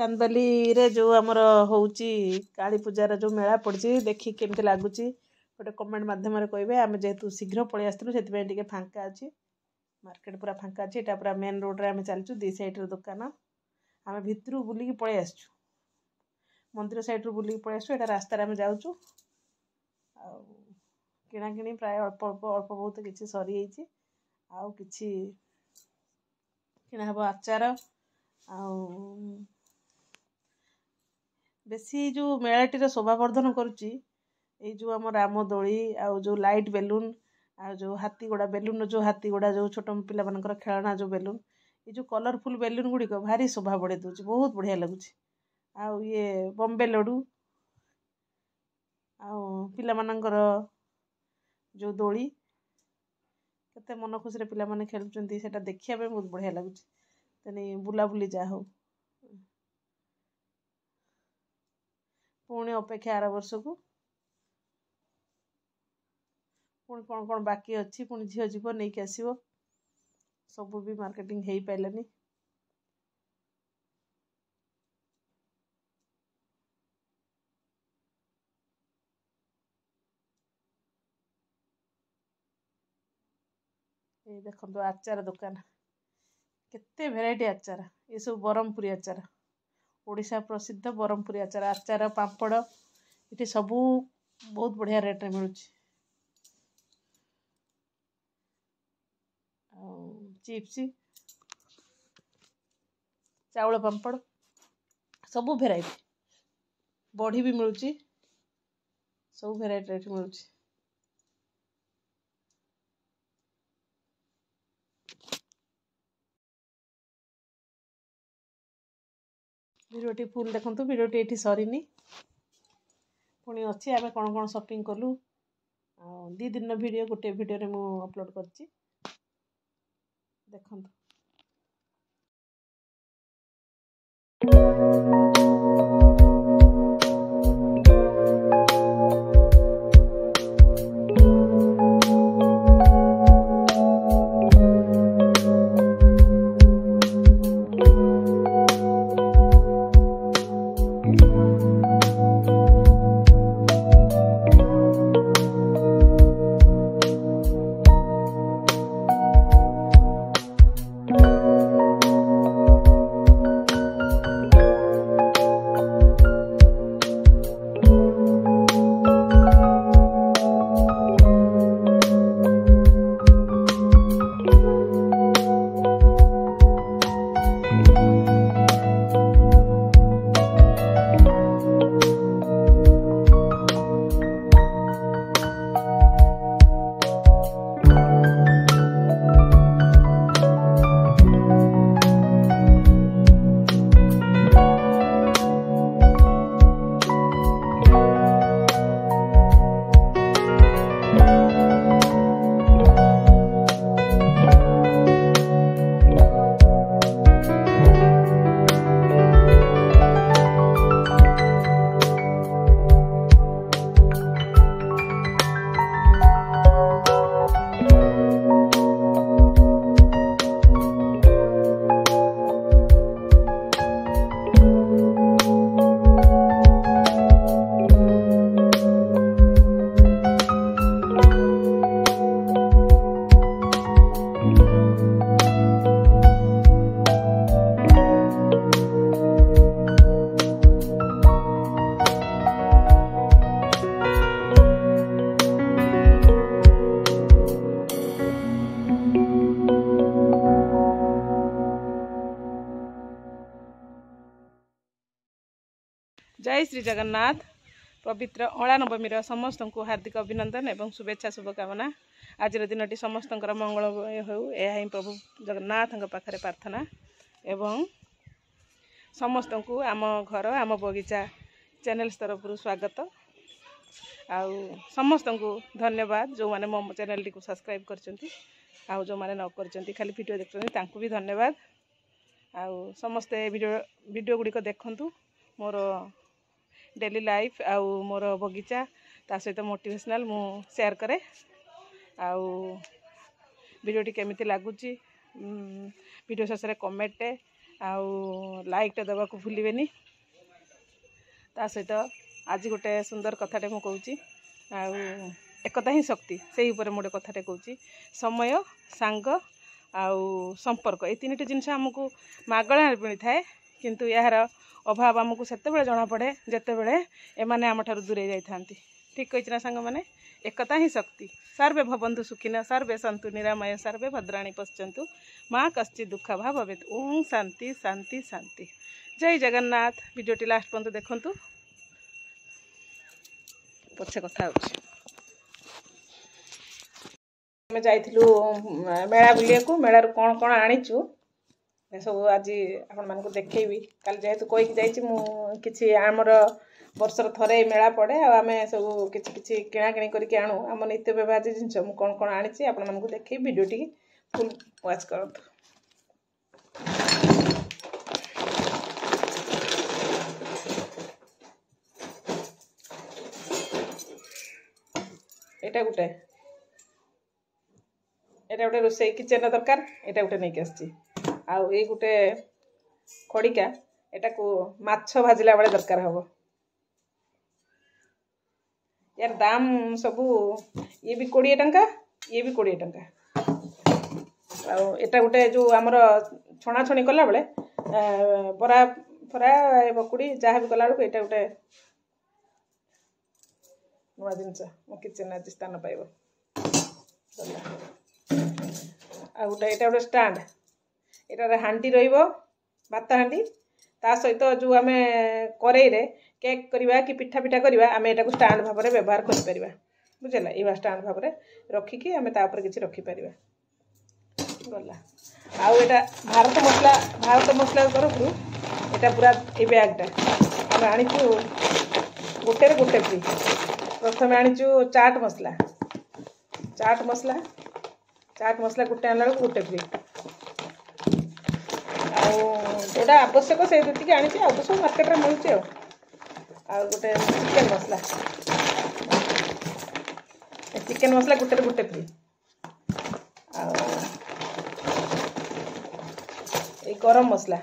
चांदबाली रे जो आमर होउची काली पूजार जो मेला पड़ी देखी केमती लगुच गोटे कमेंट माध्यम कहे आम जेहेतु शीघ्र पलि आसलु से फांका अच्छी मार्केट पूरा फांका अच्छी यहाँ पूरा मेन रोड रे आम चलचु दी साइड दुकान आम भितर बुलिकी पलि आसचु मंदिर साइड रू बुलिकी पलि आसचु एटा रास्ता आम जाऊँ किणाकिणी प्राय अल्प अल्प अल्प बहुत किसी सरी आउ किछि किना हब आचार बेसी जो मेलाटीर शोभावर्धन करुच्ची जो आम राम दोली आउ जो लाइट बेलून आ जो हाथी गोड़ा बेलून जो हाथी गोड़ा जो छोट पिला मानकर खेलना जो बेलून ये जो कलरफुल बेलून गुड़िक भारी शोभा बढ़े दूची बहुत बढ़िया लगुच आउ ये बॉम्बे लड्डू आउ पिला मानकर जो दोली केते मन खुशी रे पिला माने खेलुचंती सेटा देखिया पे बहुत बढ़िया लगुच तनी बुलाबुली जा हो पुणी अपेक्षा आर वर्ष को पुणी कौन कौन बाकी अच्छी पुणी झील जीव नहीं कि आसो सब भी मार्केटिंग हो पारानी ये देखो आचार दुकान केते भेराइटी आचार ये सब ब्रह्मपुरी आचार ओडिशा प्रसिद्ध ब्रह्मपुरी आचार आचार पापड़ ये सबू बहुत बढ़िया रेट रे मिलूँ चिप्स चाउल पापड़ सबू भेराइटी बड़ी भी मिलूँ सब भेराइटी रेट मिलूँ भिडियोटी फुल देखु भिडियोटी ये सरीनी पुणी अच्छी आम कौन कौन शॉपिंग कलु दी दिन वीडियो गोटे वीडियो रे मु अपलोड करची देखंतु जय श्री जगन्नाथ पवित्र अला नवमी समस्त को हार्दिक अभिनंदन एवं शुभेच्छा शुभकामना आज दिन समस्त मंगलमय हो यह प्रभु जगन्नाथ पाखे प्रार्थना एवं समस्त को आम घर आम बगीचा चैनल तरफ स्वागत आउ समस्त को धन्यवाद जो मैंने मो चैनल टी सब्सक्राइब कर जो मैंने न कर खाली वीडियो देखते भी धन्यवाद आउ समस्ते वीडियो गुड़िक देखंतु मोर डेली लाइफ आउ मोर बगीचा ता सहित मोटिवेशनल मु शेयर करे आउ वीडियोटी केमिति लागुची वीडियो शेष में कमेंट आउ लाइकटा देवाक भूलेनि ता सहित आज गोटे सुंदर कथाटे मु कहूँ आउ एकता ही शक्ति से ही मोटे कथाटे कहूँ समय सांग आउ संपर्क ये तीन जिनस आमको मागणा मिली थाए किंतु यार अभाव आमको से जना पड़े जिते बड़े एमाने आम ठार दूरे जाती ठीक कही ना सांग मैंने एकता ही शक्ति सर्वे भवन्तु सुखिन सर्वे सन्तु निरामय सर्वे भद्राणि पश्यन्तु माँ कश्चित् दुःख भाव भवेत् ओम शांति शांति शांति। जय जगन्नाथ। वीडियोटी लास्ट पर्यंत देखंतु पछे कथा होछि। आमे जाइथिलु मेला बुलियाकू मेलार कौन कौन आनीचु सब आज आपण मानकु देखैबी काल जेहेतु कहीकि जाइछि मु किछि आमर वर्षर थरे मेला पड़े आमे सब किछि किछि किणा किणी करके आणु आम नित्य व्यवहार जिनस मु कौन कौन आनीछि आपण मानकु देखै वीडियोटी फुल वाच करंतु। एटा गोटे रोसई किचन दरकार एटा गोटे नहीं आसी आउ ये गोटे खड़िका एटा को माछ भाजिला बेले दरकार हम यार दाम सबू ये भी 20 टंका ये भी 20 टंका आउ एटा गोटे जो आमर छणा छणी कला बेले बरा फरा पकुड़ी जहाँ भी कला बेलू एटा गोटे नुआ जिनस मो किचन आज स्थान पाइब आ गोटे एटा गोटे स्टांड एटार हांडी रहिबो भात हांडी ता सहित जो आमे करेई रे केक करिबा कि पिठा पिठा करिबा आमे एटा को स्टांड भाबरे व्यवहार करि परिबा बुझला एवा स्टांड भाबरे रखी कि आमे ता ऊपर किछि रखी परिबा गला आ एटा भारत मसला तरफ एटा पूरा ए बैगटा आमे आनिचु गोटे रे गोटे फ्री प्रथम आनिचु चाट मसला गोटे आनला गोटे फ्री जोटा आवश्यक से जी आनी तो सब मार्केट में मिलूँ गोटे चिकेन मसला गोटे गोटे फ्री गरम मसला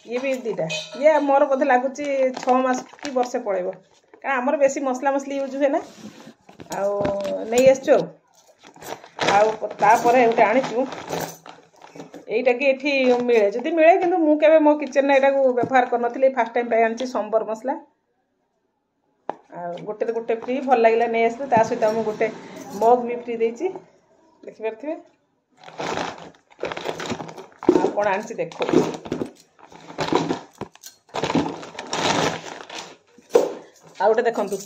ये भी दीटा ये मोर बोधे लगुच 6 मास कि वर्षे पड़ेब क्या आमर बेसी मसला मसली यूज हुए ना नहीं आसचु गोटे आनीचु यहीटा कि एठी मिले जदि मिले किंतु मु केबे मो किचन ने एटा को व्यवहार कर नथिले फर्स्ट टाइम पे आनछि संबर मसला गोटे गोटे फ्री भल लागिला नै आसले ता सहित हम गोटे मग भी फ्री देछि देखि परथिबे आ कोन आनछि देखो आ गोटे देखंतु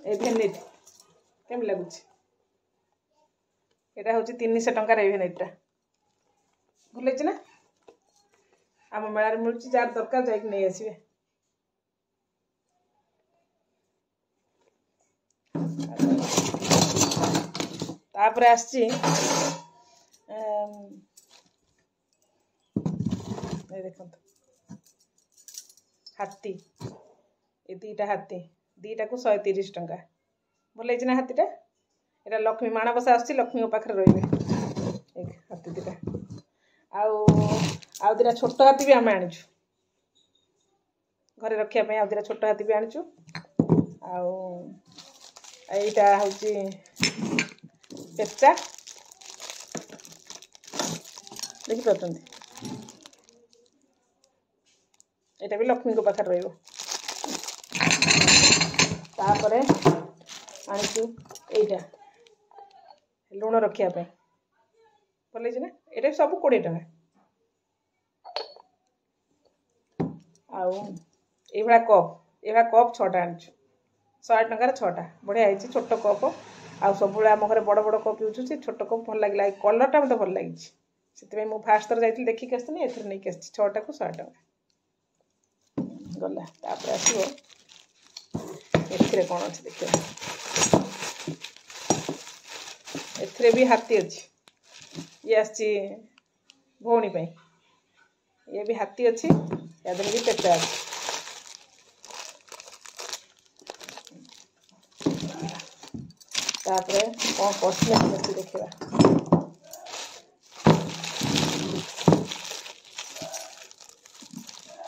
ए भेनेट केम लागुछि एटा होछि 300 टंका रे भेनेटटा भूल ना आम मेलार मिलूँ जार दरकार जाइक नहीं आसबे तापर आसची देखो हाथी ये दीटा को 130 टंका भल ना हाथीटा एटा लक्ष्मी माणबसा आसची लक्ष्मी पाखे रही हाथी दीटा आउ दिटा छोट हाथी भी आम आनीचु घरे रखापी आउ दिटा छोट हाथी भी आनीचु आईटा हूँ पेचा देखी पार्टी यहाँ भी लक्ष्मी को पाखे रही आनीचु यहीटा लुण रखापी भल ना ये सब 20 टंका आउ कप 6टा आनी 100 टंकार 6टा बढ़िया है छोट कप आउ सब आम घर बड़ बड़ कप यूज होती छोट कप भल लगे कलरटा मतलब भल लगी से मुझे फास्ट थर जाइए देखिक आसनी एथर नहीं आसी 6टा को 100 टंका गला तापर आसो कौन अच्छे देखिए एथिरे भी हाथी अच्छी ये आसी भौणी पे ये भी हाथी अच्छी याद भी पेटा अच्छी तापरे कौन कॉस्मेटिक अच्छी देखा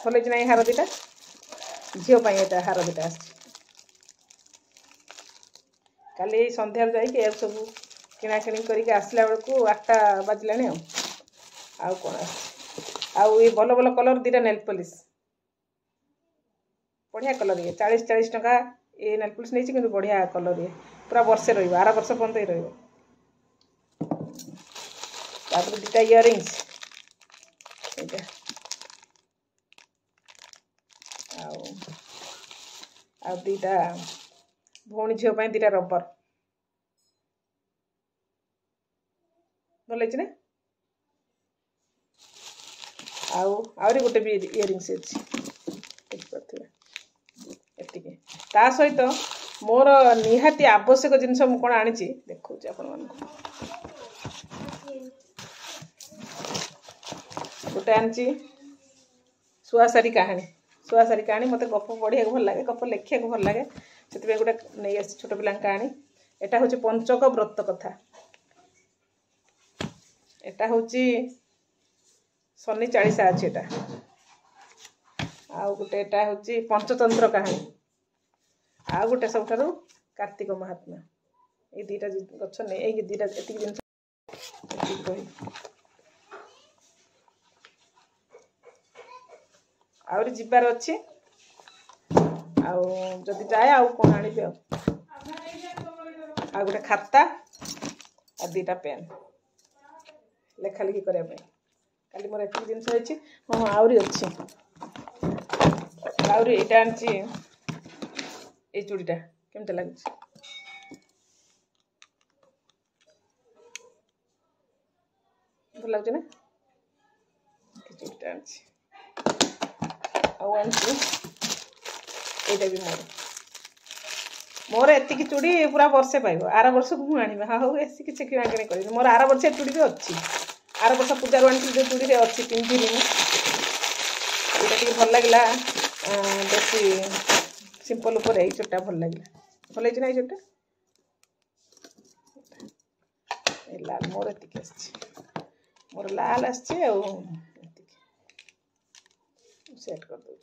भल ना हार दुटा झील हार दुटा काली संध्या जाइए सब किणाकिणी करके आसला बेलू 8टा बाजिला आउ कौन आउ ये भल भल कलर दुटा नेल पॉलिश बढ़िया कलर ये 40 टका ये नेल पॉलिश नहीं कि बढ़िया कलर ये पूरा वर्षे रही 12 वर्ष पर्यंत ही रही दुटा इयरिंग्स आ दुटा भौणी झील दुटा रबर भल ना आउरी गोटे भी इयरिंग्स अच्छी ता सहित मोर निहाती आवश्यक जिनस मु कौन आनी देखो गोटे आनी सुहासारी कहानी मत गप पढ़िया भल लगे गप लिखा भल लगे से गोटे नहीं आस छोट पिला कहानी एटा हूँ पंचक व्रत कथा एटा हूँ शनि 40 अच्छी एटा आउ गोटे एटा हूँ पंचतंत्र कहानी आ गोटे सब कार्तिक महात्मा ये दुटा गछ नहीं दुटा एति जिन आउरी जीवार अच्छी आदि जाए आउ कौन आनी आ गोटे खाता आ दुटा पेन लेखा लिखि करने काली मोर एत जिन हाँ आउरी अच्छी आउरी एटा आनी ये चूड़ीटा केमती लगुच भल लगुच ना चूड़ीटा आनी एटा भी मोर एति चूड़ी पूरा वर्षे पाइब आर वर्ष को मुझे आनी हाँ हूँ ऐसी किसी किणाकिणी कर मोर आर वर्ष चूड़ी भी अच्छी आर वर्ष पूजार आनी जो चूड़ी अच्छी पिंधिनी ये भल लगे बेसी सिंपल ऊपर यही चूड़टा भल लगे भल ना ये चूड़टा लाल मोर एति मोर लाल आसेट कर दूँ।